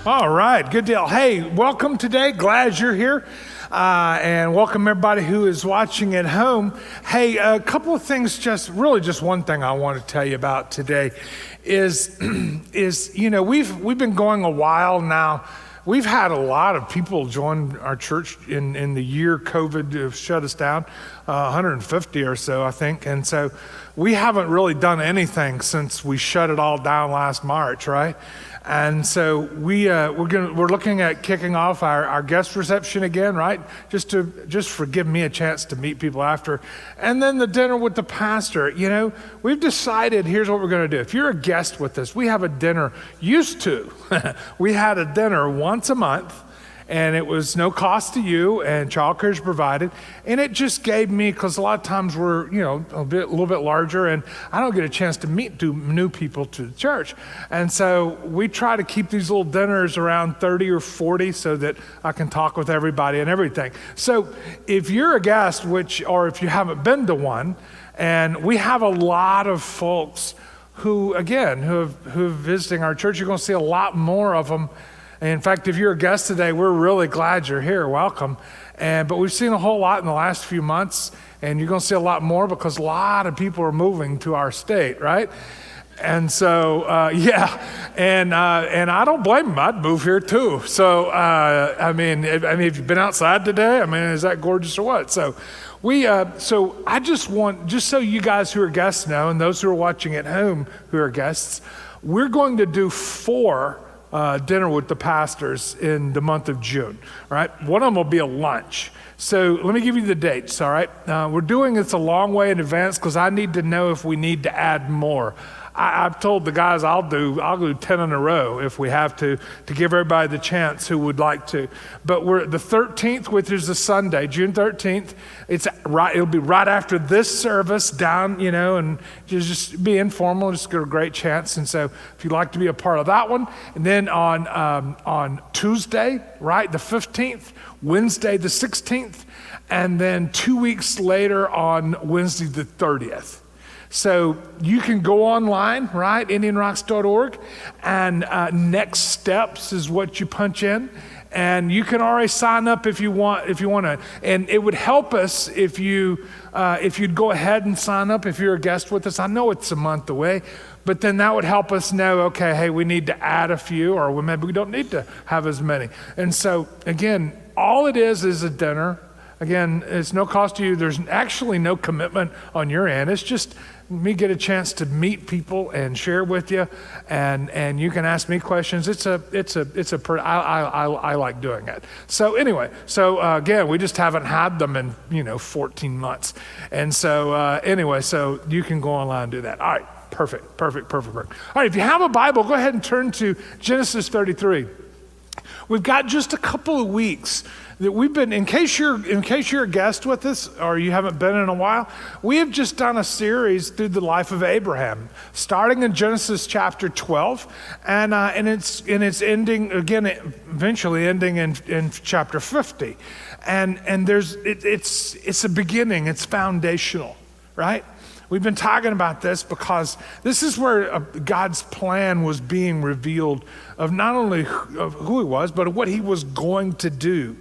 All right, good deal. Hey, welcome today. Glad you're here. And welcome everybody who is watching at home. Hey, a couple of things, just one thing I want to tell you about today is we've been going a while now. We've had a lot of people join our church in the year COVID shut us down, 150 or so, I think. And so we haven't really done anything since we shut it all down last March, right? And so we're looking at kicking off our guest reception again, right? Just for give me a chance to meet people after. And then the dinner with the pastor. We've decided, here's what we're going to do. If you're a guest with us, we have a dinner. We had a dinner once a month, and it was no cost to you, and childcare is provided. And it just gave me, because a lot of times we're, a little bit larger, and I don't get a chance to meet new people to the church. And so we try to keep these little dinners around 30 or 40 so that I can talk with everybody and everything. So if you're a guest, or if you haven't been to one, and we have a lot of folks who are visiting our church, you're going to see a lot more of them. In fact, if you're a guest today, we're really glad you're here. Welcome. But we've seen a whole lot in the last few months, and you're going to see a lot more because a lot of people are moving to our state, right? And so, and I don't blame them. I'd move here too. So, if you've been outside today, is that gorgeous or what? So, I just so you guys who are guests know, and those who are watching at home who are guests, we're going to do 4 dinner with the pastors in the month of June, all right? One of them will be a lunch. So let me give you the dates, all right? We're doing this a long way in advance because I need to know if we need to add more. I've told the guys I'll do 10 in a row if we have to give everybody the chance who would like to. But we're the 13th, which is a Sunday, June 13th. It'll be right after this service down, and just be informal, just get a great chance. And so if you'd like to be a part of that one, and then on Tuesday, right, the 15th, Wednesday the 16th, and then 2 weeks later on Wednesday the 30th. So you can go online, right, IndianRocks.org, and next steps is what you punch in, and you can already sign up if you want to. And it would help us if you'd go ahead and sign up if you're a guest with us. I know it's a month away, but then that would help us know, okay, hey, we need to add a few, or maybe we don't need to have as many. And so again, all it is a dinner. Again, it's no cost to you. There's actually no commitment on your end. It's just me get a chance to meet people and share with you, and you can ask me questions. I like doing it. So anyway, again, we just haven't had them in 14 months, and so so you can go online and do that. All right, perfect. All right, if you have a Bible, go ahead and turn to Genesis 33. We've got just a couple of weeks that we've been, in case you're a guest with us or you haven't been in a while, we have just done a series through the life of Abraham, starting in Genesis chapter 12, and it's ending again, eventually ending in chapter 50, and it's a beginning, it's foundational, right? We've been talking about this because this is where God's plan was being revealed of not only of who he was, but of what he was going to do.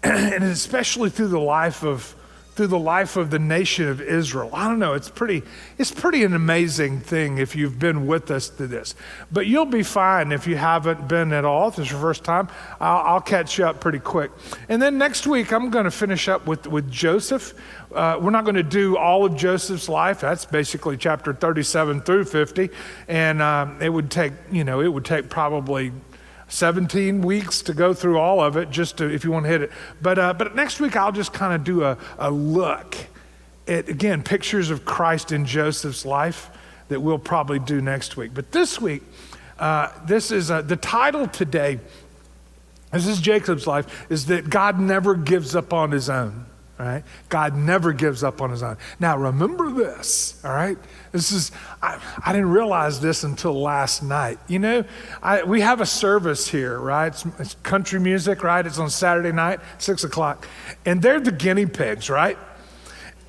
And especially through the life of the nation of Israel. I don't know, it's pretty an amazing thing if you've been with us through this. But you'll be fine if you haven't been at all. If it's your first time, I'll catch you up pretty quick. And then next week, I'm going to finish up with Joseph. We're not going to do all of Joseph's life. That's basically chapter 37 through 50. And it would take probably 17 weeks to go through all of it, if you want to hit it. But next week I'll just kind of do a look at, again, pictures of Christ in Joseph's life that we'll probably do next week. But this week, this is the title today. This is Jacob's life, is that God never gives up on his own. All right? God never gives up on his own. Now remember this, all right? I didn't realize this until last night. We have a service here, right? It's country music, right? It's on Saturday night, 6:00. And they're the guinea pigs, right?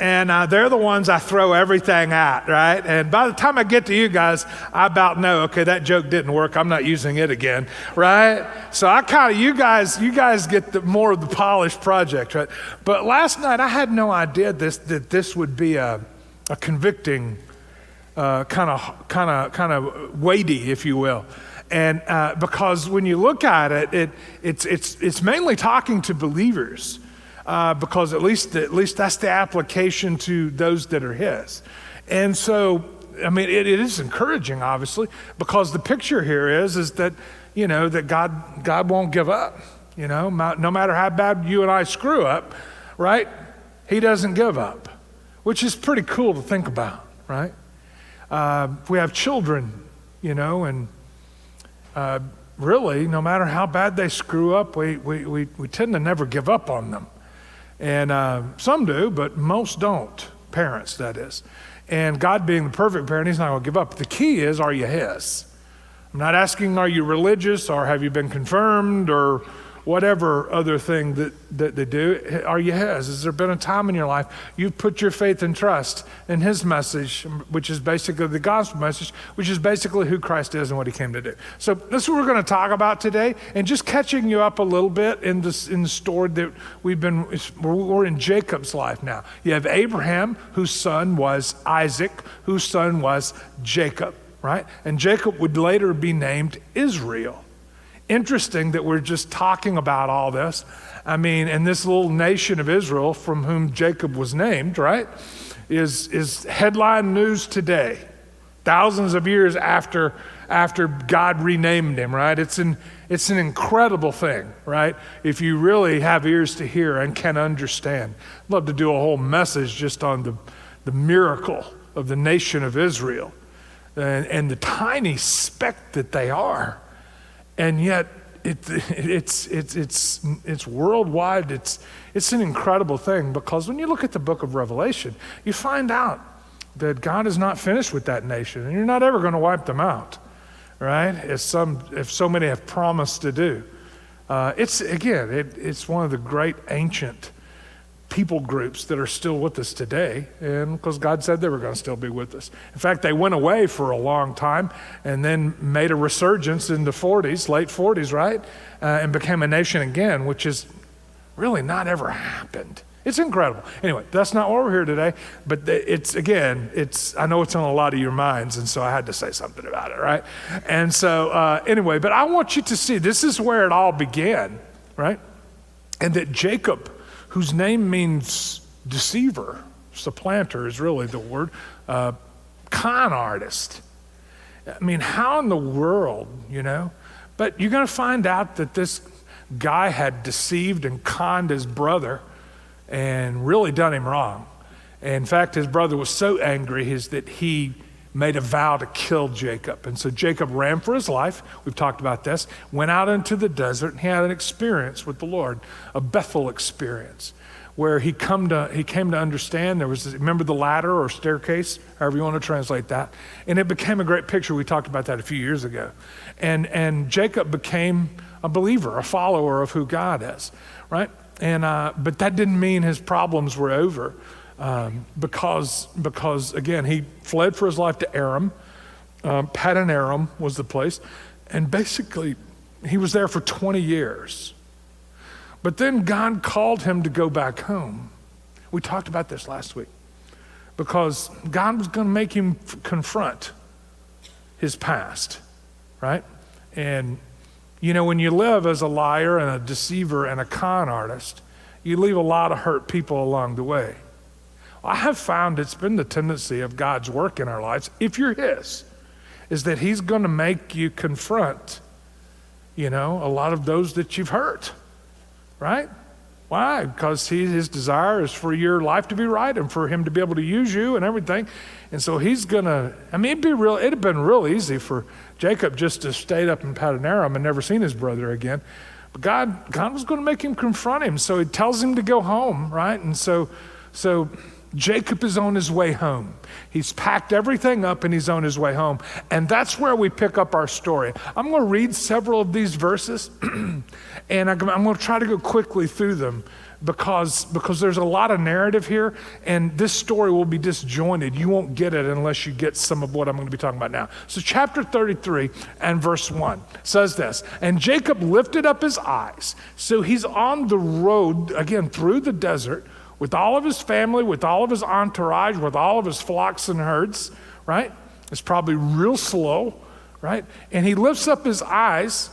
And they're the ones I throw everything at, right? And by the time I get to you guys, I about know, okay, that joke didn't work. I'm not using it again, right? So I kind of, you guys get more of the polished project, right? But last night I had no idea that this would be a convicting, kind of weighty, if you will. And because when you look at it, it's mainly talking to believers. Because at least that's the application to those that are his. And so, I mean, it is encouraging, obviously, because the picture here is that, that God won't give up. No matter how bad you and I screw up, right? He doesn't give up, which is pretty cool to think about, right? We have children, and really, no matter how bad they screw up, we tend to never give up on them. And some do, but most don't, parents, that is. And God being the perfect parent, he's not going to give up. The key is, are you his? I'm not asking, are you religious, or have you been confirmed, or whatever other thing that they do. Are you his? Has there been a time in your life you've put your faith and trust in his message, which is basically the gospel message, which is basically who Christ is and what he came to do? So that's what we're going to talk about today, and just catching you up a little bit in the story that we're in Jacob's life now. You have Abraham, whose son was Isaac, whose son was Jacob, right? And Jacob would later be named Israel. Interesting that we're just talking about all this. I mean, and this little nation of Israel, from whom Jacob was named, right, is headline news today, thousands of years after God renamed him, right? It's an incredible thing, right? If you really have ears to hear and can understand. I'd love to do a whole message just on the miracle of the nation of Israel and the tiny speck that they are. And yet it's worldwide. It's an incredible thing, because when you look at the book of Revelation, you find out that God is not finished with that nation, and you're not ever going to wipe them out, right? If so many have promised to do. It's one of the great ancient people groups that are still with us today, and because God said they were going to still be with us. In fact, they went away for a long time and then made a resurgence in the late 40s, right? And became a nation again, which is really not ever happened. It's incredible. Anyway, that's not why we're here today, but I know it's on a lot of your minds, and so I had to say something about it, right? And so anyway, but I want you to see, this is where it all began, right? And that Jacob, whose name means deceiver, supplanter is really the word, con artist. I mean, how in the world, But you're going to find out that this guy had deceived and conned his brother and really done him wrong. In fact, his brother was so angry that he made a vow to kill Jacob. And so Jacob ran for his life. We've talked about this. Went out into the desert, and he had an experience with the Lord, a Bethel experience, where he came to understand there was, remember the ladder or staircase, however you want to translate that. And it became a great picture. We talked about that a few years ago. And Jacob became a believer, a follower of who God is, right? And but that didn't mean his problems were over. Because again, he fled for his life to Aram. Paddan Aram was the place. And basically, he was there for 20 years. But then God called him to go back home. We talked about this last week. Because God was going to make him confront his past, right? And, when you live as a liar and a deceiver and a con artist, you leave a lot of hurt people along the way. I have found it's been the tendency of God's work in our lives, if you're his, is that he's going to make you confront, a lot of those that you've hurt, right? Why? Because his desire is for your life to be right and for him to be able to use you and everything. And so he's going to, it'd have been real easy for Jacob just to stay up in Paddan Aram and never seen his brother again. But God was going to make him confront him. So he tells him to go home, right? And so Jacob is on his way home. He's packed everything up and he's on his way home. And that's where we pick up our story. I'm going to read several of these verses and I'm going to try to go quickly through them because there's a lot of narrative here and this story will be disjointed. You won't get it unless you get some of what I'm going to be talking about now. So chapter 33 and verse 1 says this, and Jacob lifted up his eyes. So he's on the road, again, through the desert, with all of his family, with all of his entourage, with all of his flocks and herds, right? It's probably real slow, right? And he lifts up his eyes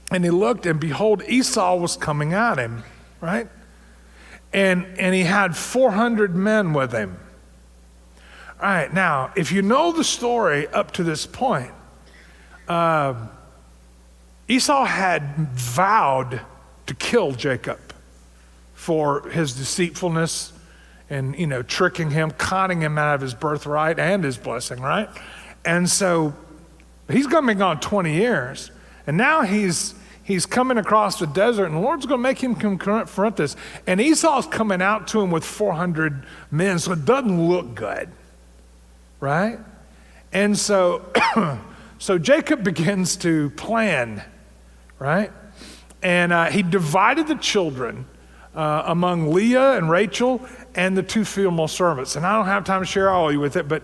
and he looked and behold, Esau was coming at him, right? And he had 400 men with him. All right, now, if you know the story up to this point, Esau had vowed to kill Jacob for his deceitfulness and, tricking him, conning him out of his birthright and his blessing, right? And so he's going to be gone 20 years. And now he's coming across the desert and the Lord's going to make him confront this. And Esau's coming out to him with 400 men, so it doesn't look good, right? And so, so Jacob begins to plan, right? And he divided the children among Leah and Rachel and the two female servants. And I don't have time to share all of you with it, but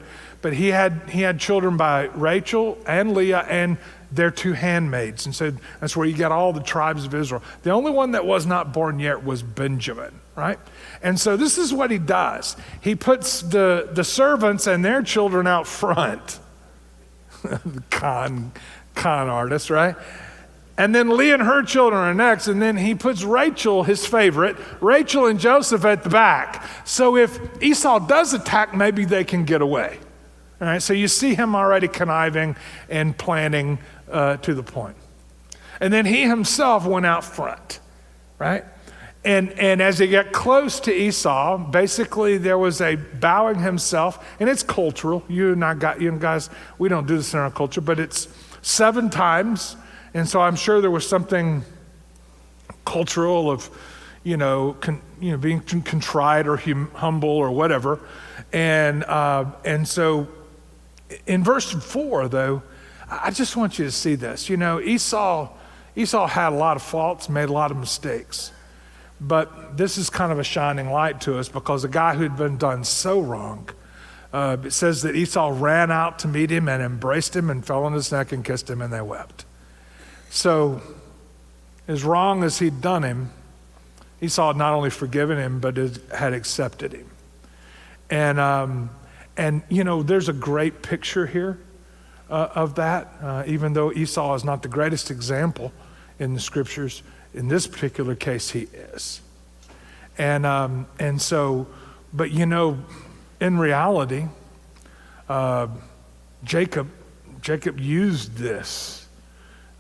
he had children by Rachel and Leah and their two handmaids. And so that's where you got all the tribes of Israel. The only one that was not born yet was Benjamin, right? And so this is what he does. He puts the servants and their children out front. con artist, right? And then Leah and her children are next, and then he puts Rachel, his favorite, Rachel and Joseph at the back. So if Esau does attack, maybe they can get away. All right, so you see him already conniving and planning to the point. And then he himself went out front, right? And as he got close to Esau, basically there was a bowing himself, and it's cultural. You guys, we don't do this in our culture, but it's 7 times. And so I'm sure there was something cultural of, being contrite or humble or whatever. And so in verse 4, though, I just want you to see this. Esau had a lot of faults, made a lot of mistakes. But this is kind of a shining light to us because a guy who'd been done so wrong, it says that Esau ran out to meet him and embraced him and fell on his neck and kissed him and they wept. So, as wrong as he'd done him, Esau had not only forgiven him, but had accepted him. And there's a great picture here of that, even though Esau is not the greatest example in the scriptures. In this particular case, he is. And so, but in reality, Jacob used this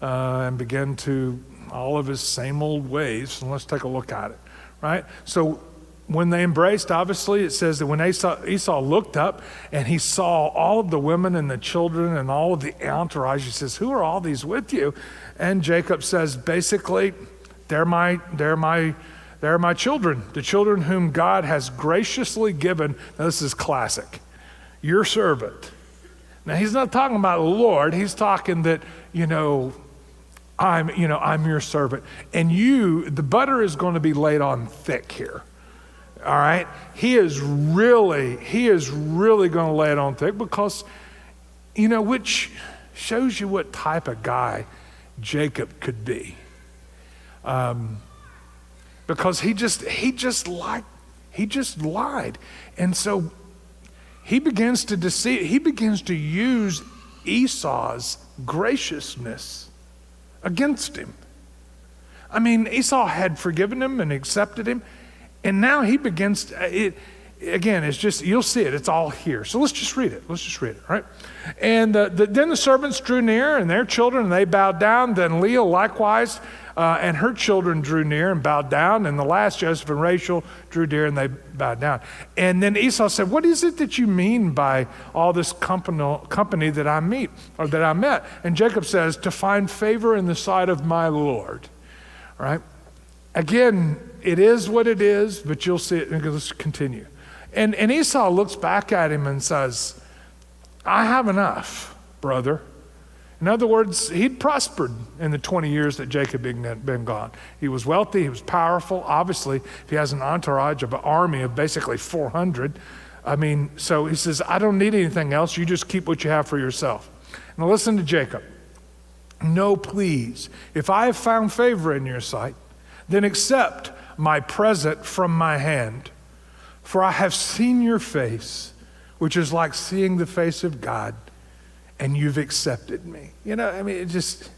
and began to all of his same old ways. And let's take a look at it, right? So when they embraced, obviously, it says that when Esau looked up and he saw all of the women and the children and all of the entourage, he says, "Who are all these with you?" And Jacob says, basically, they're my children, the children whom God has graciously given. Now this is classic. Your servant. Now he's not talking about the Lord. He's talking that, I'm your servant. And the butter is going to be laid on thick here. All right? He is really going to lay it on thick because, which shows you what type of guy Jacob could be. Because he just lied. And so he begins to deceive, he begins to use Esau's graciousness against him. I mean, Esau had forgiven him and accepted him, and now he begins to, again, it's just, you'll see it, it's all here. So let's just read it, right? And then the servants drew near and their children, and they bowed down. Then Leah likewise, and her children drew near and bowed down. And the last, Joseph and Rachel, drew near and they bowed down. And then Esau said, "What is it that you mean by all this company that I meet, or that I met?" And Jacob says, "To find favor in the sight of my Lord." All right? Again, it is what it is, but you'll see it. Let's continue. And Esau looks back at him and says, I have enough, brother. In other words, he'd prospered in the 20 years that Jacob had been gone. He was wealthy, he was powerful. Obviously, if he has an entourage of an army of basically 400, so he says, I don't need anything else. You just keep what you have for yourself. Now listen to Jacob. No, please, if I have found favor in your sight, then accept my present from my hand. For I have seen your face, which is like seeing the face of God, and you've accepted me. It just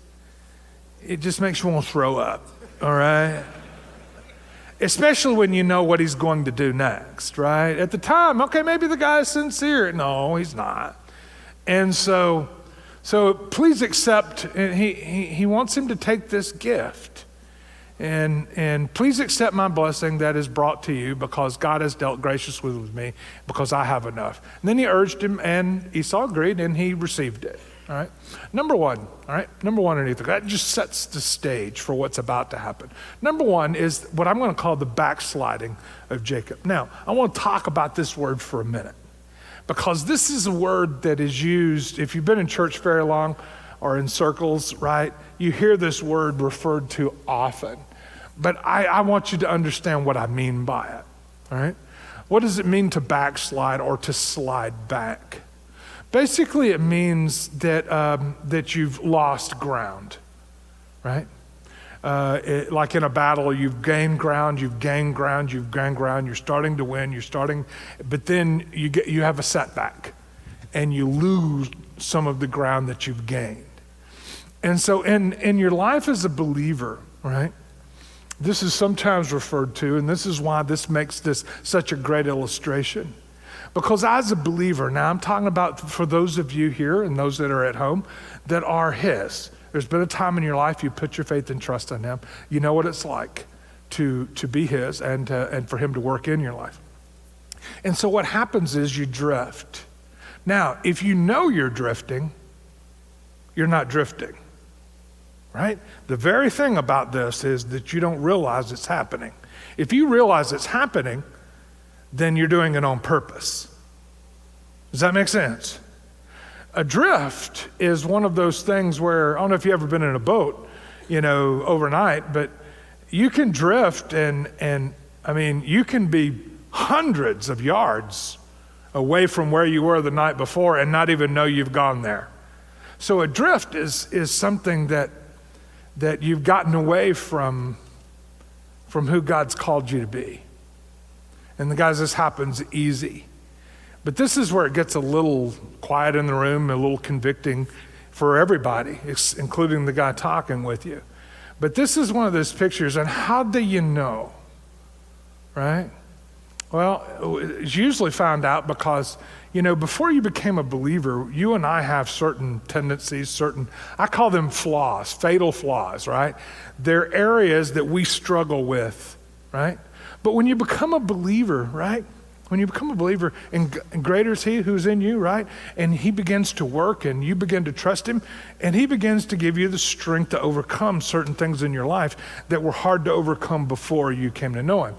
makes you want to throw up, all right? Especially when you know what he's going to do next, right? At the time, okay, maybe the guy's sincere. No, he's not. And so please accept, and he wants him to take this gift. And please accept my blessing that is brought to you because God has dealt graciously with me because I have enough. And then he urged him and Esau agreed and he received it. All right. Number one underneath that just sets the stage for what's about to happen. Number one is what I'm going to call the backsliding of Jacob. Now, I want to talk about this word for a minute because this is a word that is used, if you've been in church very long or in circles, right? You hear this word referred to often, but I want you to understand what I mean by it, all right? What does it mean to backslide or to slide back? Basically, it means that you've lost ground, right? Like in a battle, you've gained ground, you're starting to win, but then you have a setback and you lose some of the ground that you've gained. And so in your life as a believer, right, this is sometimes referred to, and this is why this makes this such a great illustration. Because as a believer, now I'm talking about for those of you here and those that are at home that are his. There's been a time in your life you put your faith and trust in him. You know what it's like to be his and for him to work in your life. And so what happens is you drift. Now, if you know you're drifting, you're not drifting, right? The very thing about this is that you don't realize it's happening. If you realize it's happening, then you're doing it on purpose. Does that make sense? A drift is one of those things where, I don't know if you've ever been in a boat, overnight, but you can drift and you can be hundreds of yards away from where you were the night before and not even know you've gone there. So a drift is something that you've gotten away from who God's called you to be. And the guys, this happens easy. But this is where it gets a little quiet in the room, a little convicting for everybody, including the guy talking with you. But this is one of those pictures, and how do you know, right? Well, it's usually found out because, before you became a believer, you and I have certain tendencies, I call them flaws, fatal flaws, right? They're areas that we struggle with, right? But when you become a believer, right? When you become a believer, and greater is he who's in you, right? And he begins to work and you begin to trust him, and he begins to give you the strength to overcome certain things in your life that were hard to overcome before you came to know him.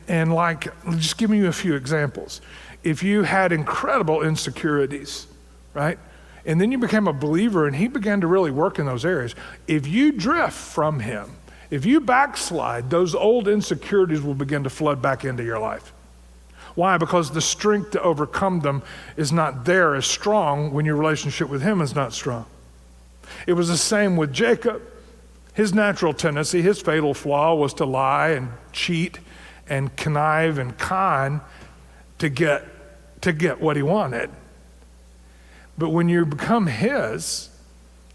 And like, just give me a few examples. If you had incredible insecurities, right? And then you became a believer and he began to really work in those areas. If you drift from him, if you backslide, those old insecurities will begin to flood back into your life. Why? Because the strength to overcome them is not there as strong when your relationship with him is not strong. It was the same with Jacob. His natural tendency, his fatal flaw was to lie and cheat and connive and con to get what he wanted. But when you become his,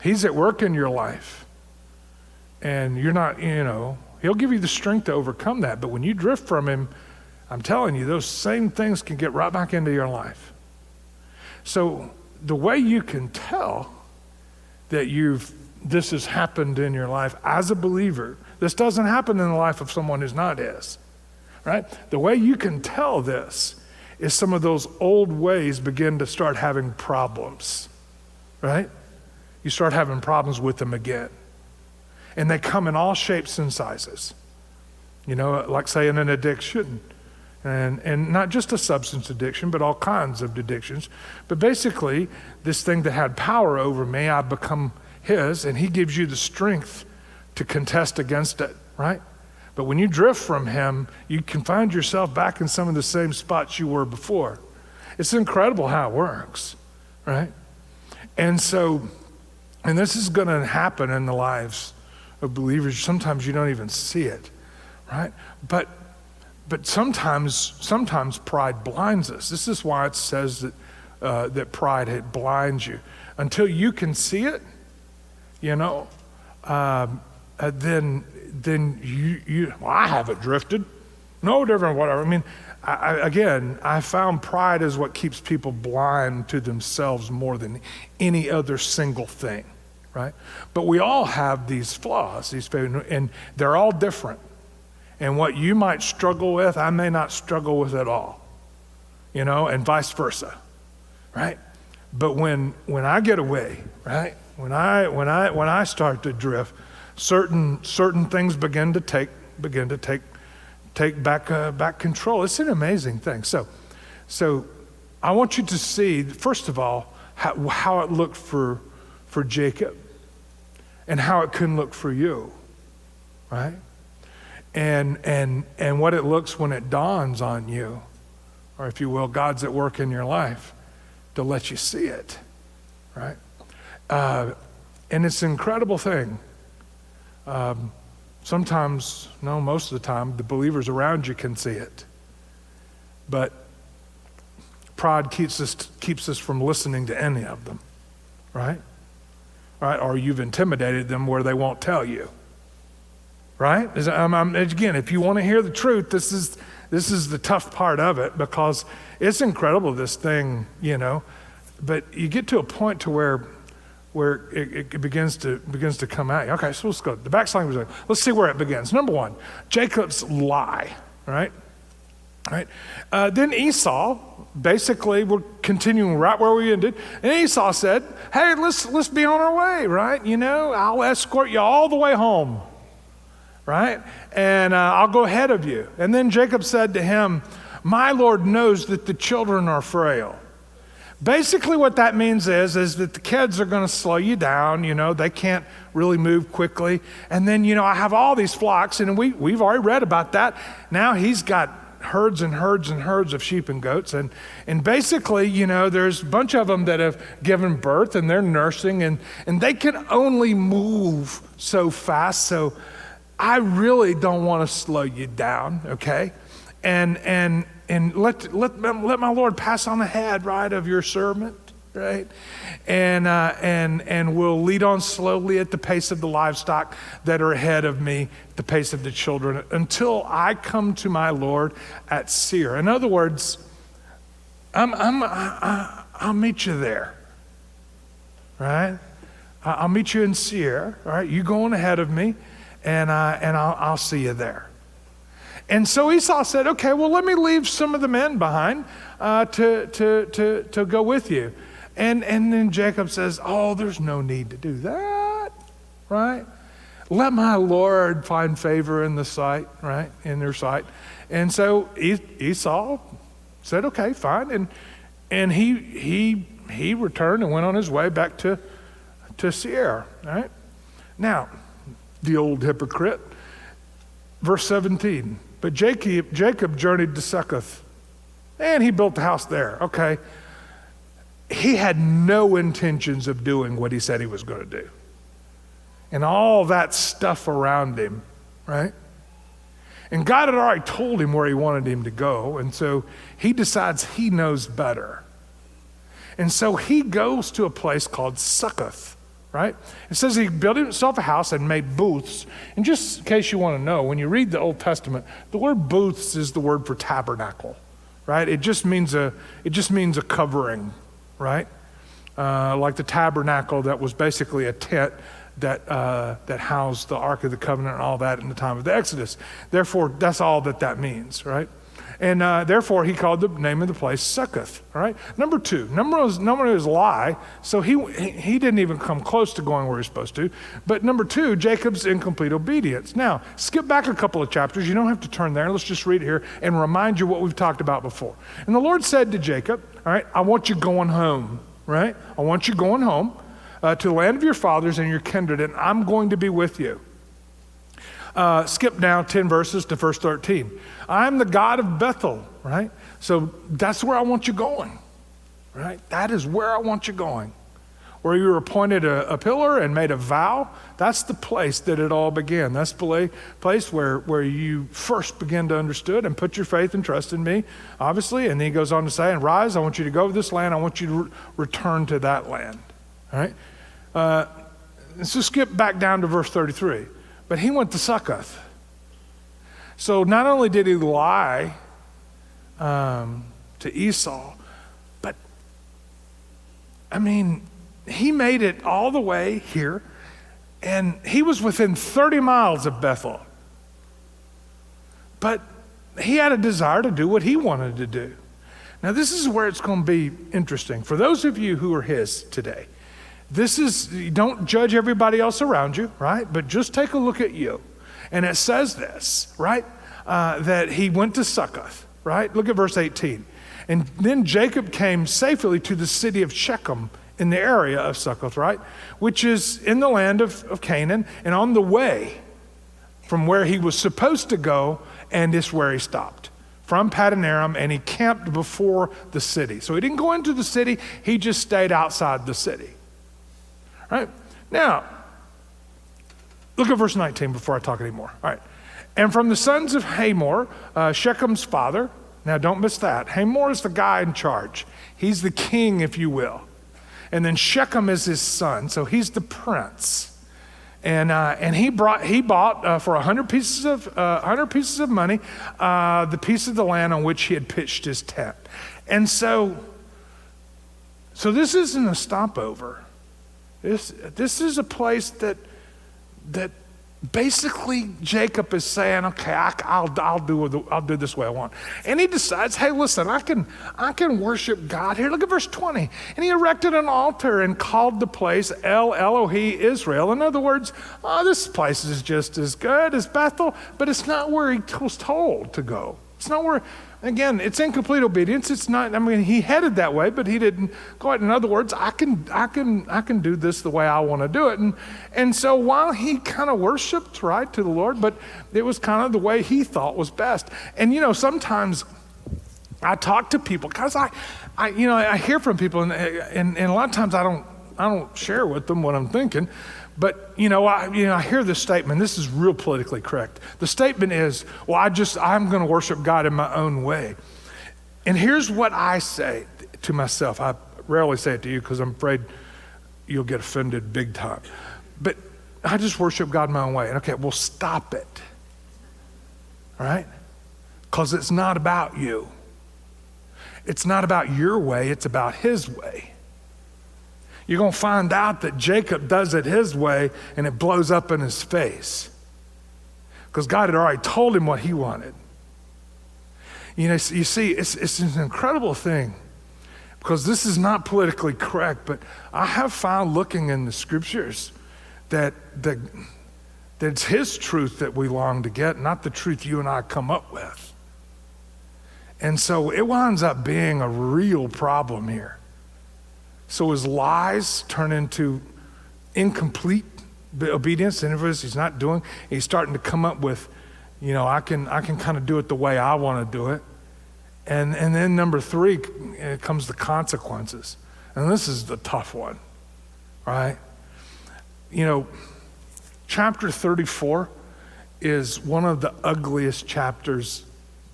he's at work in your life. And you're not, he'll give you the strength to overcome that. But when you drift from him, I'm telling you, those same things can get right back into your life. So the way you can tell that this has happened in your life as a believer, this doesn't happen in the life of someone who's not his, right? The way you can tell this is some of those old ways begin to start having problems, right? You start having problems with them again. And they come in all shapes and sizes. Like say in an addiction. and not just a substance addiction, but all kinds of addictions. But basically, this thing that had power over me, I become his, and he gives you the strength to contest against it, right? But when you drift from him, you can find yourself back in some of the same spots you were before. It's incredible how it works, right? And so, and this is going to happen in the lives of believers. Sometimes you don't even see it, right? But sometimes pride blinds us. This is why it says that pride, it blinds you. Until you can see it, then you well, I haven't drifted. No different, whatever. I mean, I found pride is what keeps people blind to themselves more than any other single thing, right? But we all have these flaws, and they're all different. And what you might struggle with, I may not struggle with at all, and vice versa, right? But when I get away, right? When I start to drift, certain things begin to take back control. It's an amazing thing. So I want you to see, first of all, how it looked for Jacob and how it can look for you, right? And what it looks when it dawns on you, or if you will, God's at work in your life to let you see it, right? And it's an incredible thing. Sometimes, no, most of the time, the believers around you can see it. But pride keeps us from listening to any of them, right? Right? Or you've intimidated them where they won't tell you, right? Again, if you want to hear the truth, this is the tough part of it, because it's incredible, this thing, But you get to a point to where it begins to come out. Okay, so let's go. The backsliding was, let's see where it begins. Number one, Jacob's lie, right? Right. Then Esau, basically, we're continuing right where we ended. And Esau said, "Hey, let's be on our way, right? I'll escort you all the way home, right? And I'll go ahead of you." And then Jacob said to him, "My Lord knows that the children are frail." Basically what that means is that the kids are going to slow you down, they can't really move quickly. And then, I have all these flocks, and we've already read about that. Now he's got herds and herds and herds of sheep and goats. And basically, there's a bunch of them that have given birth and they're nursing, and they can only move so fast. So I really don't want to slow you down, okay? And let my Lord pass on ahead, right, of your servant, right? And we'll lead on slowly at the pace of the livestock that are ahead of me, the pace of the children, until I come to my Lord at Seir. In other words, I'll meet you there, right? I'll meet you in Seir, all right? You go on ahead of me, and I'll see you there. And so Esau said, "Okay, well, let me leave some of the men behind to go with you." And then Jacob says, "Oh, there's no need to do that, right? Let my Lord find favor in the sight, right, in their sight." And so Esau said, "Okay, fine," and he returned and went on his way back to Seir, right? Now, the old hypocrite, verse 17. But Jacob journeyed to Succoth, and he built a house there. Okay. He had no intentions of doing what he said he was going to do. And all that stuff around him, right? And God had already told him where he wanted him to go, and so he decides he knows better. And so he goes to a place called Succoth. Right? It says he built himself a house and made booths. And just in case you want to know, when you read the Old Testament, the word booths is the word for tabernacle, right? It just means a covering, right? Like the tabernacle that was basically a tent that housed the Ark of the Covenant and all that in the time of the Exodus. Therefore, that's all that means, right? And therefore, he called the name of the place Succoth, all right? Number two, number one is lie, so he didn't even come close to going where he's supposed to. But number two, Jacob's incomplete obedience. Now, skip back a couple of chapters. You don't have to turn there. Let's just read it here and remind you what we've talked about before. And the Lord said to Jacob, all right, I want you going home, right? I want you going home to the land of your fathers and your kindred, and I'm going to be with you. Skip down 10 verses to verse 13. I'm the God of Bethel, right? So that's where I want you going, right? That is where I want you going. Where you were appointed a pillar and made a vow, that's the place that it all began. That's the place where you first begin to understand and put your faith and trust in me, obviously. And then he goes on to say, and rise, I want you to go to this land. I want you to return to that land, all right? So skip back down to verse 33. But he went to Succoth. So not only did he lie to Esau, but I mean, he made it all the way here, and he was within 30 miles of Bethel. But he had a desire to do what he wanted to do. Now, this is where it's going to be interesting. For those of you who are his today, don't judge everybody else around you, right? But just take a look at you. And it says this, right? That he went to Succoth, right? Look at verse 18. And then Jacob came safely to the city of Shechem in the area of Succoth, right? Which is in the land of Canaan, and on the way from where he was supposed to go, and is where he stopped. From Paddan Aram, and he camped before the city. So he didn't go into the city, he just stayed outside the city. Right? Now, look at verse 19 before I talk anymore. All right. And from the sons of Hamor, Shechem's father, now don't miss that. Hamor is the guy in charge. He's the king, if you will. And then Shechem is his son, so he's the prince. And he bought for 100 pieces of money the piece of the land on which he had pitched his tent. And so this isn't a stopover. This is a place that basically Jacob is saying, okay, I'll do this way I want. And he decides, hey, listen, I can worship God here. Look at verse 20. And he erected an altar and called the place El Elohe Israel. In other words, this place is just as good as Bethel, but it's not where he was told to go. It's not where. Again, it's incomplete obedience. It's not, I mean, he headed that way, but he didn't go out. In other words, I can do this the way I want to do it. And so while he kind of worshiped, right, to the Lord, but it was kind of the way he thought was best. And, sometimes I talk to people because I hear from people and a lot of times I don't share with them what I'm thinking. But, I hear this statement. This is real politically correct. The statement is, well, I'm going to worship God in my own way. And here's what I say to myself. I rarely say it to you because I'm afraid you'll get offended big time. But I just worship God in my own way. And okay, well, stop it. All right? Because it's not about you. It's not about your way. It's about his way. You're going to find out that Jacob does it his way and it blows up in his face. Because God had already told him what he wanted. You see, it's an incredible thing. Because this is not politically correct, but I have found looking in the scriptures that it's his truth that we long to get, not the truth you and I come up with. And so it winds up being a real problem here. So his lies turn into incomplete obedience, and he's not doing. He's starting to come up with, I can kind of do it the way I want to do it, and then number 3 comes the consequences, and this is the tough one, right? Chapter 34 is one of the ugliest chapters,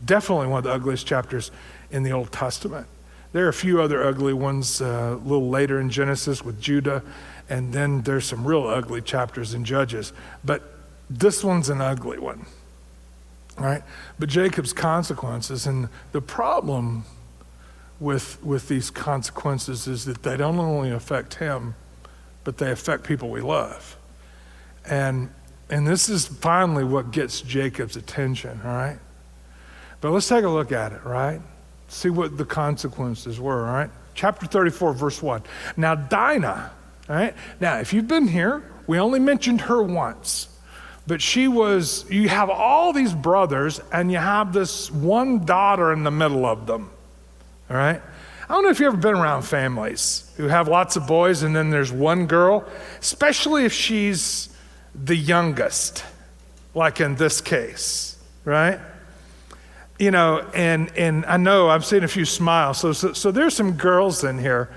definitely one of the ugliest chapters in the Old Testament. There are a few other ugly ones a little later in Genesis with Judah, and then there's some real ugly chapters in Judges. But this one's an ugly one, right? But Jacob's consequences, and the problem with these consequences is that they don't only affect him, but they affect people we love. And this is finally what gets Jacob's attention, all right? But let's take a look at it, right? See what the consequences were, all right? Chapter 34, verse 1. Now Dinah, all right? Now, if you've been here, we only mentioned her once. But you have all these brothers, and you have this one daughter in the middle of them, all right? I don't know if you've ever been around families who have lots of boys, and then there's one girl, especially if she's the youngest, like in this case, right? You know, and I know I've seen a few smiles. So there's some girls in here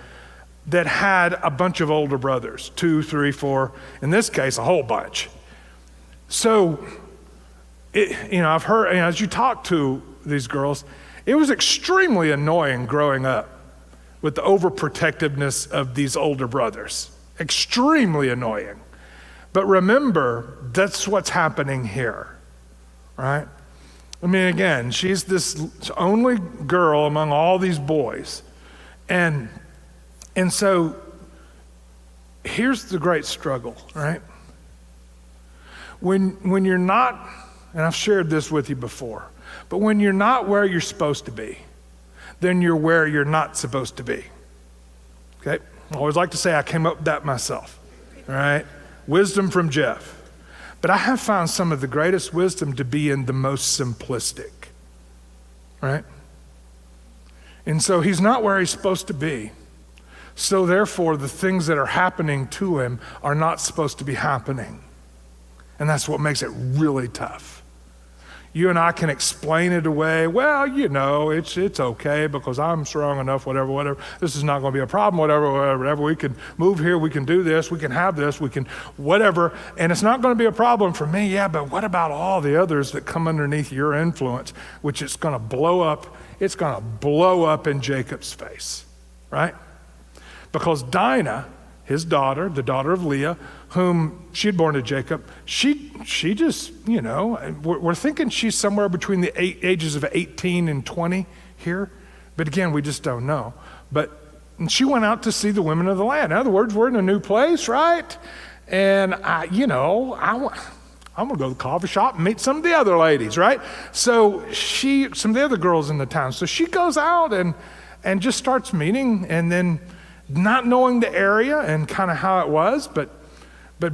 that had a bunch of older brothers, 2, 3, 4, in this case, a whole bunch. So, I've heard, as you talk to these girls, it was extremely annoying growing up with the overprotectiveness of these older brothers. Extremely annoying. But remember, that's what's happening here, right? I mean, again, she's this only girl among all these boys. And so here's the great struggle, right? When you're not, and I've shared this with you before, but when you're not where you're supposed to be, then you're where you're not supposed to be. Okay? I always like to say I came up with that myself, all right? Wisdom from Jeff. But I have found some of the greatest wisdom to be in the most simplistic, right? And so he's not where he's supposed to be. So therefore, the things that are happening to him are not supposed to be happening. And that's what makes it really tough. You and I can explain it away. Well, it's okay because I'm strong enough, whatever. This is not going to be a problem, whatever. We can move here, we can do this, we can have this, we can whatever. And it's not going to be a problem for me. Yeah, but what about all the others that come underneath your influence, which it's going to blow up. It's going to blow up in Jacob's face, right? Because Dinah, his daughter, the daughter of Leah, whom she had born to Jacob, she just, we're thinking she's somewhere between the ages of 18 and 20 here. But again, we just don't know. But she went out to see the women of the land. In other words, we're in a new place, right? And I'm going to go to the coffee shop and meet some of the other ladies, right? So some of the other girls in the town. So she goes out and just starts meeting, and then not knowing the area and kind of how it was, but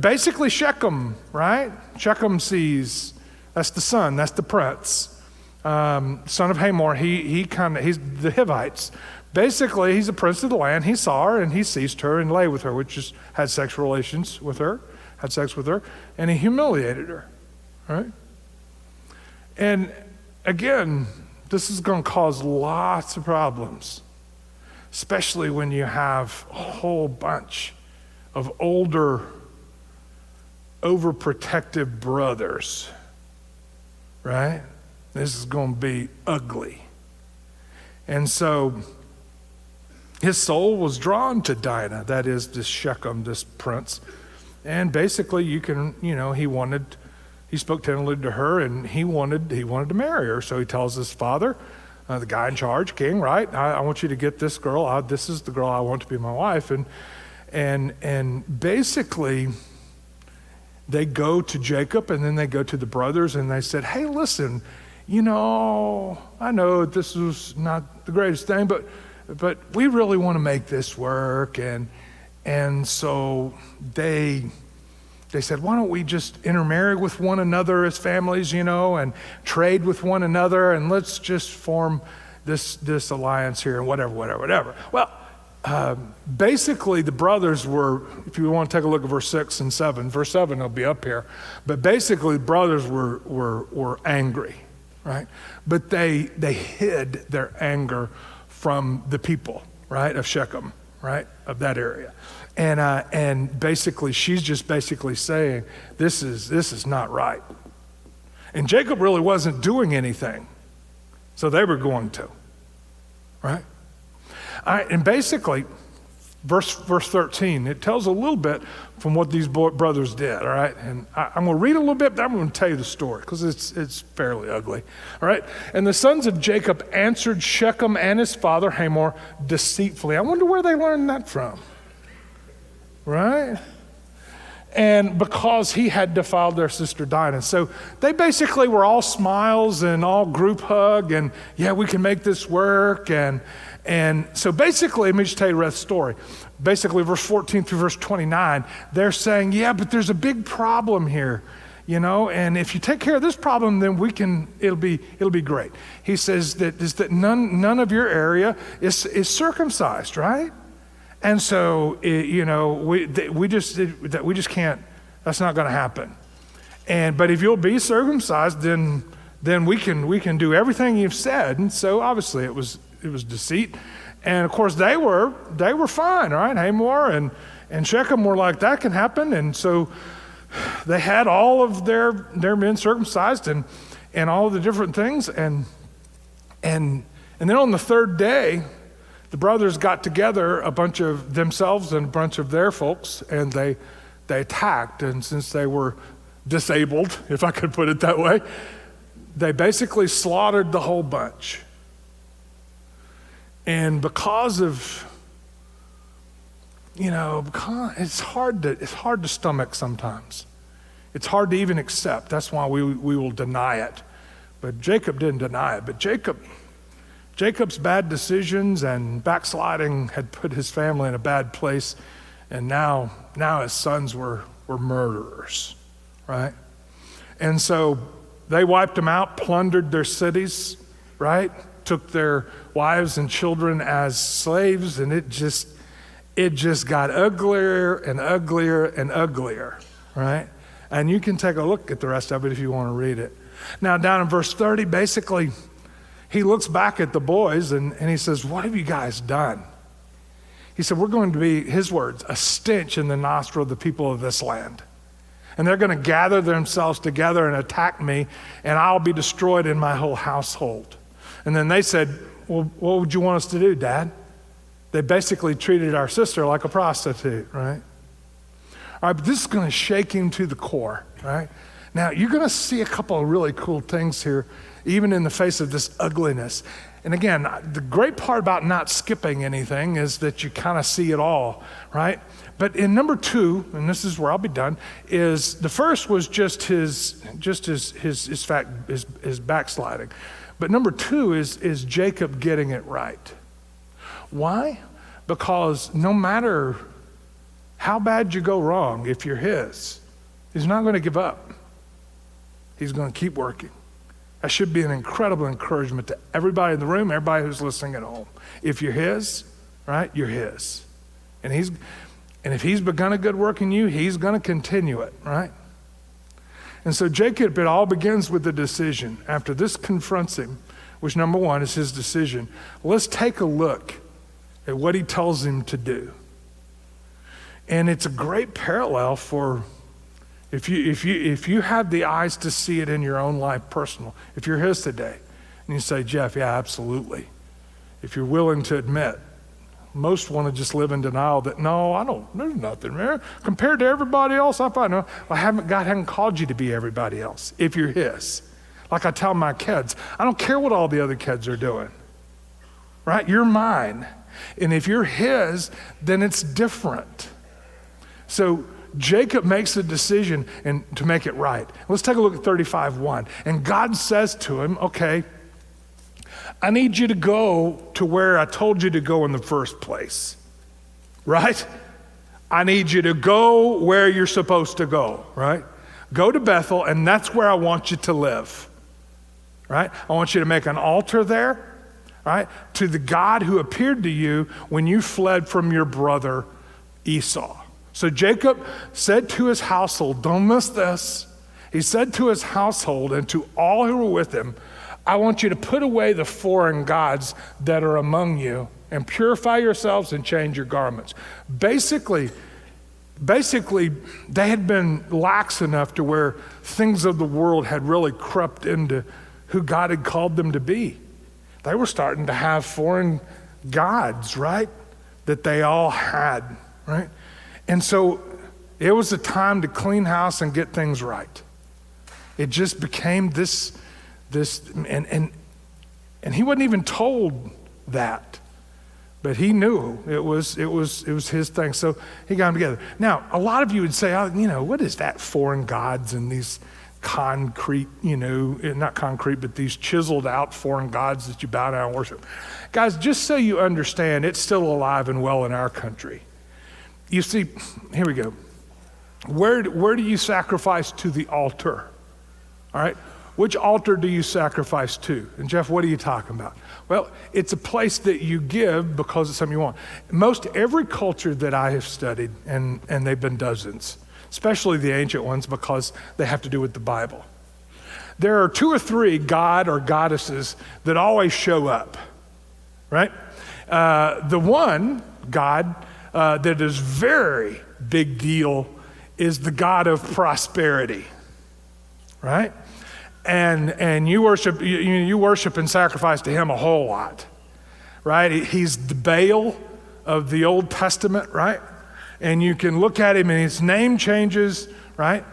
basically Shechem, right? Shechem sees, that's the son, that's the prince, son of Hamor. He's the Hivites. Basically, he's a prince of the land. He saw her and he seized her and lay with her, which is had sex with her, and he humiliated her, right? And again, this is going to cause lots of problems, especially when you have a whole bunch of older, overprotective brothers, right? This is going to be ugly. And so his soul was drawn to Dinah, that is this Shechem, this prince. And basically he spoke tenderly to her, and he wanted to marry her. So he tells his father, the guy in charge, king, right? I want you to get this girl. This is the girl I want to be my wife. And basically, they go to Jacob, and then they go to the brothers, and they said, hey, listen, I know this was not the greatest thing, but we really want to make this work. And so they said, why don't we just intermarry with one another as families, and trade with one another, and let's just form this alliance here, and whatever. Well, basically the brothers were, if you want to take a look at verse 6 and 7, verse 7 will be up here, but basically brothers were angry, right? But they hid their anger from the people, right, of Shechem, right, of that area. And basically, she's just basically saying, this is not right. And Jacob really wasn't doing anything, so they were going to, right? All right, and basically, verse 13, it tells a little bit from what these brothers did, all right? And I'm going to read a little bit, but I'm going to tell you the story because it's fairly ugly, all right? And the sons of Jacob answered Shechem and his father Hamor deceitfully. I wonder where they learned that from, right? and because he had defiled their sister Dinah. So they basically were all smiles and all group hug and, yeah, we can make this work. And so basically, let me just tell you the rest of the story. Basically, verse 14 through verse 29, they're saying, yeah, but there's a big problem here, and if you take care of this problem, then it'll be great. He says that none of your area is circumcised, right? And so, we just can't, that's not going to happen. But if you'll be circumcised, then we can do everything you've said. And so obviously it was deceit. And of course they were fine, right? Hamor and Shechem were like, that can happen. And so they had all of their men circumcised and all of the different things. And then on the third day, the brothers got together, a bunch of themselves and a bunch of their folks, and they attacked. And since they were disabled, if I could put it that way, they basically slaughtered the whole bunch. And because it's hard to stomach sometimes. It's hard to even accept. That's why we will deny it. But Jacob didn't deny it. But Jacob's bad decisions and backsliding had put his family in a bad place, and now his sons were murderers, right? And so they wiped them out, plundered their cities, right? Took their wives and children as slaves, and it just got uglier and uglier and uglier, right? And you can take a look at the rest of it if you want to read it. Now, down in verse 30, basically, he looks back at the boys and he says, what have you guys done? He said, we're going to be, his words, a stench in the nostril of the people of this land. And they're going to gather themselves together and attack me, and I'll be destroyed in my whole household. And then they said, well, what would you want us to do, Dad? They basically treated our sister like a prostitute, right? All right, but this is going to shake him to the core, right? Now, you're going to see a couple of really cool things here, even in the face of this ugliness. And again, the great part about not skipping anything is that you kind of see it all, right? But in number 2, and this is where I'll be done, is the first was just his backsliding. But number 2 is Jacob getting it right. Why? Because no matter how bad you go wrong, if you're his, he's not going to give up. He's going to keep working. That should be an incredible encouragement to everybody in the room, everybody who's listening at home. If you're his, right, you're his. And if he's begun a good work in you, he's going to continue it, right? And so Jacob, it all begins with a decision. After this confronts him, which number 1 is his decision, let's take a look at what he tells him to do. And it's a great parallel for if you have the eyes to see it in your own life, personal, if you're his today, and you say, Jeff, yeah, absolutely. If you're willing to admit, most want to just live in denial that, no, there's nothing there. Compared to everybody else, God hasn't called you to be everybody else if you're his. Like I tell my kids, I don't care what all the other kids are doing, right? You're mine. And if you're his, then it's different. So Jacob makes a decision to make it right. Let's take a look at 35:1. And God says to him, okay, I need you to go to where I told you to go in the first place, right? I need you to go where you're supposed to go, right? Go to Bethel, and that's where I want you to live, right? I want you to make an altar there, right, to the God who appeared to you when you fled from your brother Esau. So Jacob said to his household, don't miss this. He said to his household and to all who were with him, I want you to put away the foreign gods that are among you and purify yourselves and change your garments. Basically, they had been lax enough to where things of the world had really crept into who God had called them to be. They were starting to have foreign gods, right, that they all had, right? And so it was a time to clean house and get things right. It just became this, and he wasn't even told that. But he knew it was his thing, so he got them together. Now, a lot of you would say, what is that, foreign gods and these concrete, not concrete, but these chiseled out foreign gods that you bow down and worship? Guys, just so you understand, it's still alive and well in our country. You see, here we go. Where do you sacrifice to the altar? All right? Which altar do you sacrifice to? And Jeff, what are you talking about? Well, it's a place that you give because it's something you want. Most every culture that I have studied, and they've been dozens, especially the ancient ones because they have to do with the Bible. There are 2 or 3 god or goddesses that always show up, right? The one god that is very big deal is the God of prosperity, right? And you worship and sacrifice to him a whole lot, right? He's the Baal of the Old Testament, right? And you can look at him and his name changes, right?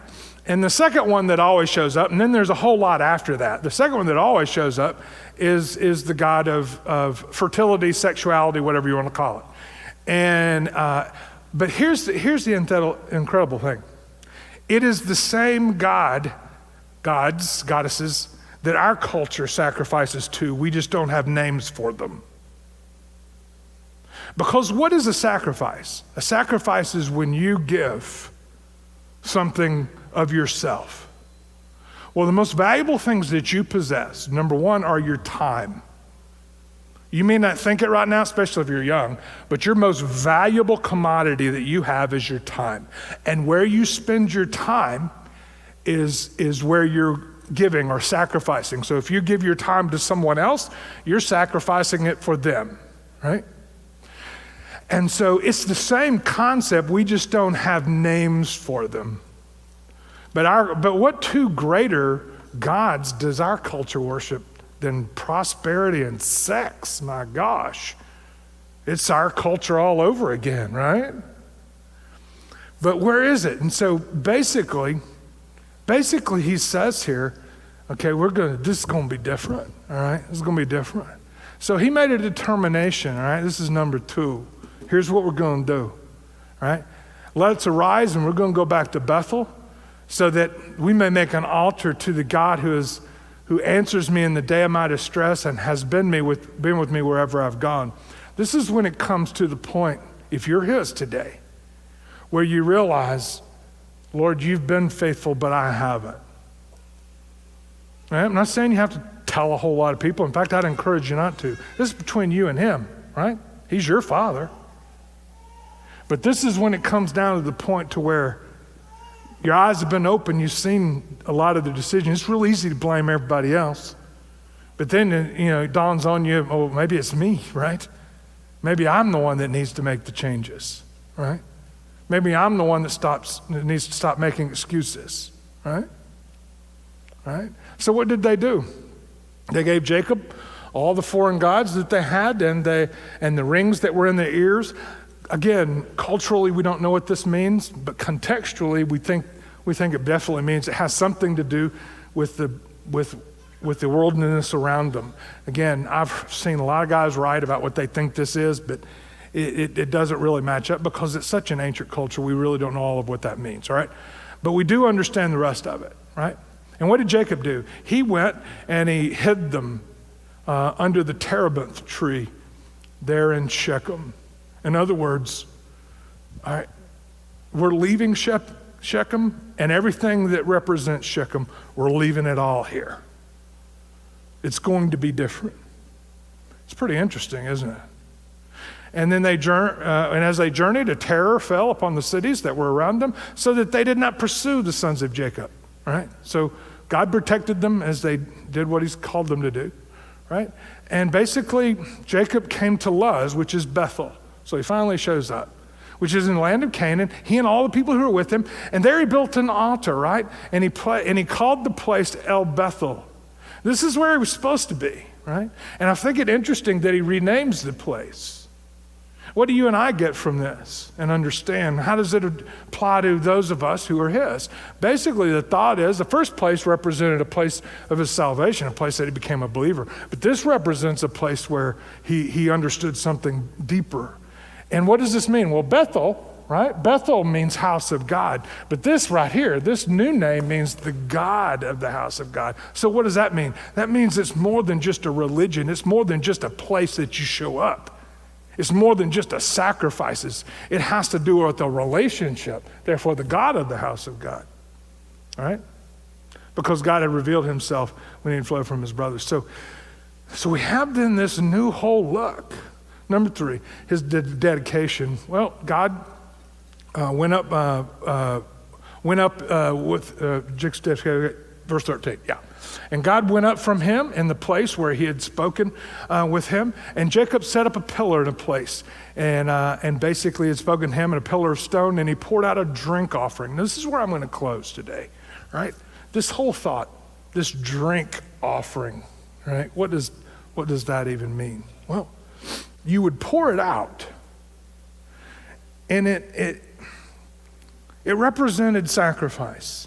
And the second one that always shows up, and then there's a whole lot after that. The second one that always shows up is the God of fertility, sexuality, whatever you want to call it. And but here's the incredible thing. It is the same goddesses that our culture sacrifices to. We just don't have names for them. Because what is a sacrifice? A sacrifice is when you give something of yourself. Well, the most valuable things that you possess, number one, are your time. You may not think it right now, especially if you're young, but your most valuable commodity that you have is your time. And where you spend your time is where you're giving or sacrificing. So if you give your time to someone else, you're sacrificing it for them, right? And so it's the same concept, we just don't have names for them. But what 2 greater gods does our culture worship than prosperity and sex? My gosh. It's our culture all over again, right? But where is it? And so basically he says here, okay, this is going to be different, all right? This is going to be different. So he made a determination, all right? This is number 2. Here's what we're going to do, all right? Let's arise and we're going to go back to Bethel so that we may make an altar to the God who answers me in the day of my distress and has been with me wherever I've gone. This is when it comes to the point, if you're his today, where you realize, Lord, you've been faithful, but I haven't. Right? I'm not saying you have to tell a whole lot of people. In fact, I'd encourage you not to. This is between you and him, right? He's your father. But this is when it comes down to the point to where your eyes have been open, you've seen a lot of the decisions. It's real easy to blame everybody else. But then, it dawns on you, oh, maybe it's me, right? Maybe I'm the one that needs to make the changes, right? Maybe I'm the one that needs to stop making excuses, right? Right? So what did they do? They gave Jacob all the foreign gods that they had and the rings that were in their ears. Again, culturally, we don't know what this means, but contextually, we think it definitely means it has something to do with the worldliness around them. Again, I've seen a lot of guys write about what they think this is, but it doesn't really match up because it's such an ancient culture, we really don't know all of what that means, all right? But we do understand the rest of it, right? And what did Jacob do? He went and he hid them under the terebinth tree there in Shechem. In other words, all right, we're leaving Shechem, and everything that represents Shechem, we're leaving it all here. It's going to be different. It's pretty interesting, isn't it? And then as they journeyed, a terror fell upon the cities that were around them, so that they did not pursue the sons of Jacob. Right? So God protected them as they did what He's called them to do. Right? And basically, Jacob came to Luz, which is Bethel. So he finally shows up, which is in the land of Canaan. He and all the people who were with him, and there he built an altar, right? And he called the place El Bethel. This is where he was supposed to be, right? And I think it interesting that he renames the place. What do you and I get from this and understand? How does it apply to those of us who are his? Basically, the thought is the first place represented a place of his salvation, a place that he became a believer. But this represents a place where he understood something deeper. And what does this mean? Well, Bethel, right? Bethel means house of God. But this right here, this new name means the God of the house of God. So what does that mean? That means it's more than just a religion. It's more than just a place that you show up. It's more than just a sacrifices. It has to do with a relationship. Therefore, the God of the house of God, all right? Because God had revealed himself when he fled from his brothers. So we have then this new whole look. Number 3, his dedication. Well, God went up with verse 13, yeah. And God went up from him in the place where he had spoken with him, and Jacob set up a pillar in a place, and basically had spoken to him in a pillar of stone, and he poured out a drink offering. Now, this is where I'm going to close today, right? This whole thought, this drink offering, right? What does that even mean? Well, you would pour it out, and it represented sacrifice.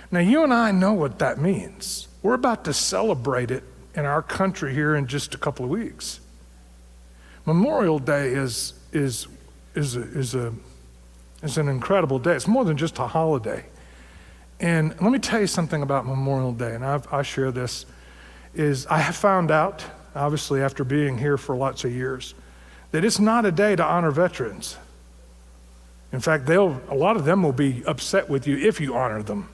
Now, you and I know what that means. We're about to celebrate it in our country here in just a couple of weeks. Memorial Day is an incredible day. It's more than just a holiday. And let me tell you something about Memorial Day, and I share this, is I have found out, obviously after being here for lots of years, that it's not a day to honor veterans. In fact, a lot of them will be upset with you if you honor them.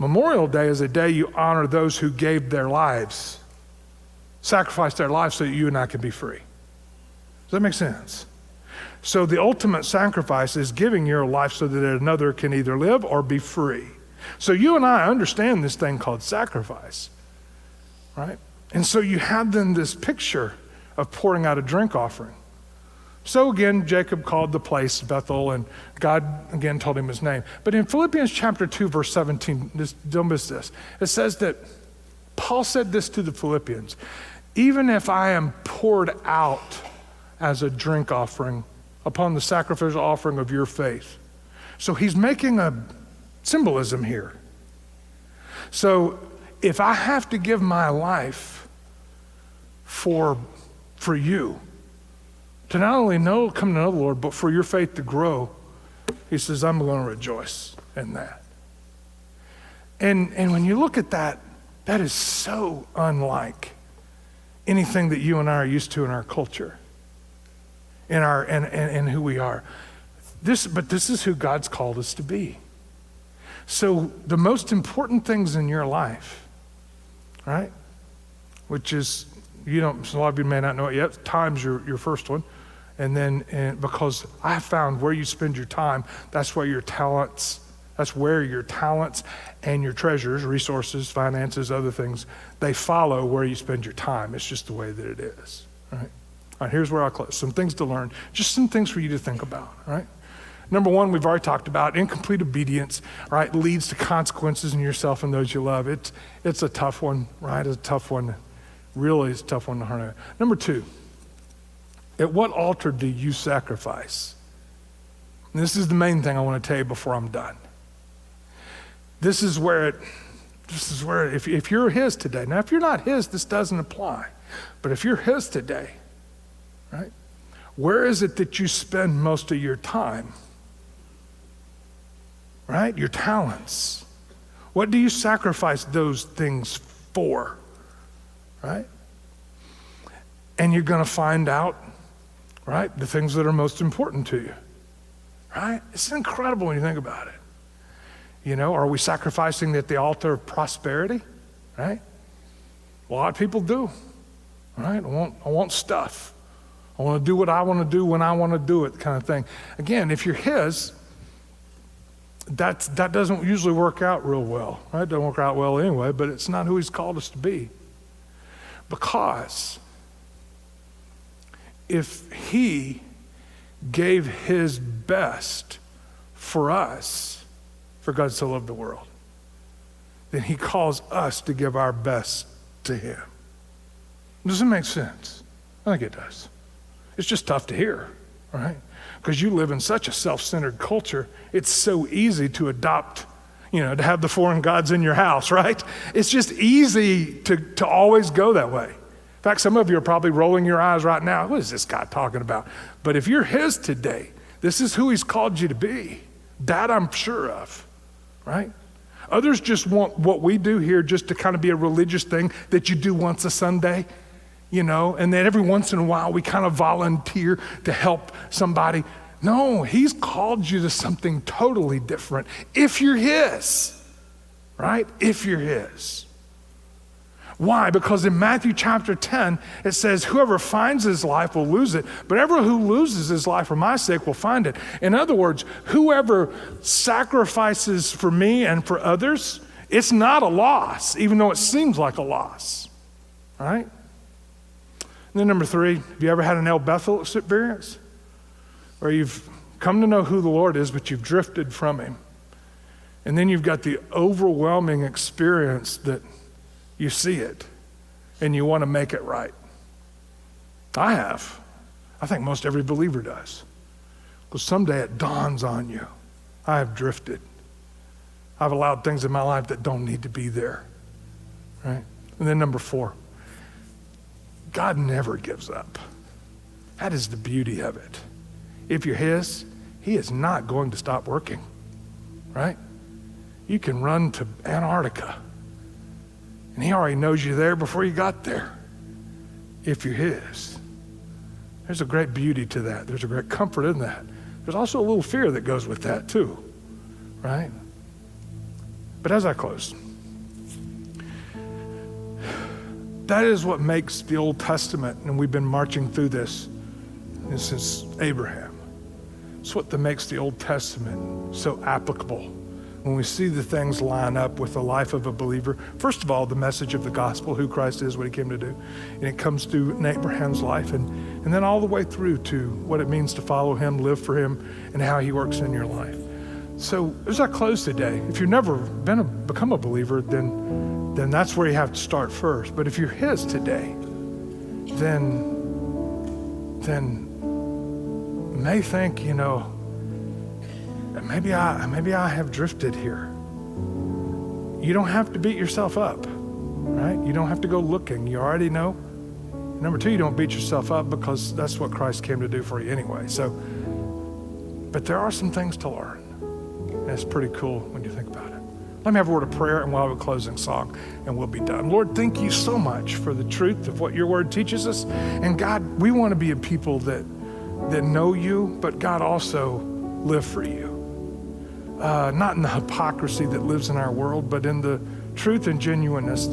Memorial Day is a day you honor those who gave their lives, sacrificed their lives so that you and I can be free. Does that make sense? So the ultimate sacrifice is giving your life so that another can either live or be free. So you and I understand this thing called sacrifice, right? And so you have then this picture of pouring out a drink offering. So again, Jacob called the place Bethel, and God again told him his name. But in Philippians chapter 2, verse 17, don't miss this. It says that Paul said this to the Philippians, even if I am poured out as a drink offering upon the sacrificial offering of your faith. So he's making a symbolism here. So if I have to give my life for you, to not only come to know the Lord, but for your faith to grow, he says, I'm going to rejoice in that. And when you look at that, that is so unlike anything that you and I are used to in our culture, and who we are. But this is who God's called us to be. So the most important things in your life, right, which is, a lot of you may not know it yet, time's your first one. And because I have found where you spend your time, that's where your talents and your treasures, resources, finances, other things, they follow where you spend your time. It's just the way that it is, right? All right, here's where I'll close. Some things to learn, just some things for you to think about, right? Number 1, we've already talked about incomplete obedience, right, leads to consequences in yourself and those you love. It's a tough one, right? It's a tough one. Really, it's a tough one to learn. Number 2, at what altar do you sacrifice? And this is the main thing I want to tell you before I'm done. This is where if you're his today, now if you're not his, this doesn't apply. But if you're his today, right, where is it that you spend most of your time? Right? Your talents. What do you sacrifice those things for? Right? And you're going to find out, right, the things that are most important to you. Right? It's incredible when you think about it. Are we sacrificing at the altar of prosperity? Right? A lot of people do. Right? I want stuff. I want to do what I want to do when I want to do it, kind of thing. Again, if you're his, that doesn't usually work out real well. Right? It doesn't work out well anyway, but it's not who he's called us to be. Because if he gave his best for us, for God so loved the world, then he calls us to give our best to him. Does it make sense? I think it does. It's just tough to hear, right? Because you live in such a self-centered culture, it's so easy to adopt, to have the foreign gods in your house, right? It's just easy to always go that way. In fact, some of you are probably rolling your eyes right now. What is this guy talking about? But if you're his today, this is who he's called you to be. That I'm sure of, right? Others just want what we do here just to kind of be a religious thing that you do once a Sunday, and then every once in a while we kind of volunteer to help somebody. No, he's called you to something totally different if you're his, right? If you're his. Why? Because in Matthew chapter 10, it says, whoever finds his life will lose it, but everyone who loses his life for my sake will find it. In other words, whoever sacrifices for me and for others, it's not a loss, even though it seems like a loss, right? And then number 3, have you ever had an El Bethel experience? Where you've come to know who the Lord is, but you've drifted from him. And then you've got the overwhelming experience that you see it, and you want to make it right. I have. I think most every believer does. Because someday it dawns on you, I have drifted. I've allowed things in my life that don't need to be there, right? And then number 4, God never gives up. That is the beauty of it. If you're his, he is not going to stop working, right? You can run to Antarctica, and he already knows you there before you got there, if you're his. There's a great beauty to that. There's a great comfort in that. There's also a little fear that goes with that too, right? But as I close, that is what makes the Old Testament, and we've been marching through this since Abraham. It's what makes the Old Testament so applicable. When we see the things line up with the life of a believer, first of all, the message of the gospel, who Christ is, what he came to do. And it comes through in Abraham's life, and then all the way through to what it means to follow him, live for him, and how he works in your life. So as I close today, if you've never become a believer, then that's where you have to start first. But if you're his today, then may think, maybe I have drifted here. You don't have to beat yourself up, right? You don't have to go looking. You already know. Number 2, you don't beat yourself up because that's what Christ came to do for you anyway. But there are some things to learn. And it's pretty cool when you think about it. Let me have a word of prayer, and we'll have a closing song, and we'll be done. Lord, thank you so much for the truth of what your word teaches us. And God, we want to be a people that know you, but God, also live for you. Not in the hypocrisy that lives in our world, but in the truth and genuineness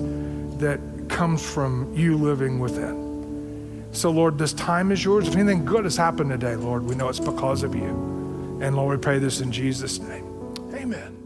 that comes from you living within. So Lord, this time is yours. If anything good has happened today, Lord, we know it's because of you. And Lord, we pray this in Jesus' name. Amen.